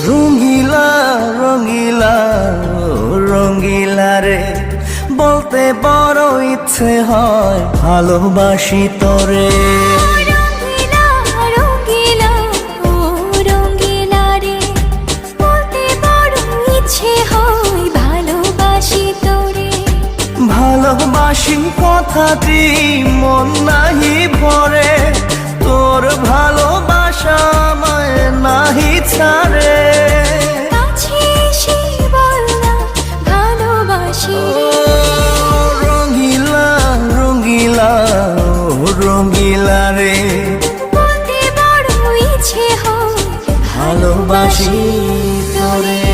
রঙিলা রঙিলা রঙিলা রে, বলতে বড় ইচ্ছে হয় ভালোবাসি তোরে। রঙিলা রঙিলা ও রঙিলা রে, বলতে বড় ইচ্ছে হয় ভালোবাসি তোরে। ভালোবাসি কথাটি মন নাহি ভরে, তোর ভালোবাসা আমায় নাহি ছাড়ে। কাছে এসে বল না ভালোবাসি রে। রঙিলা রঙিলা রঙিলা রে, বলতে বড় ইচ্ছে হয় ভালোবাসি তোরে।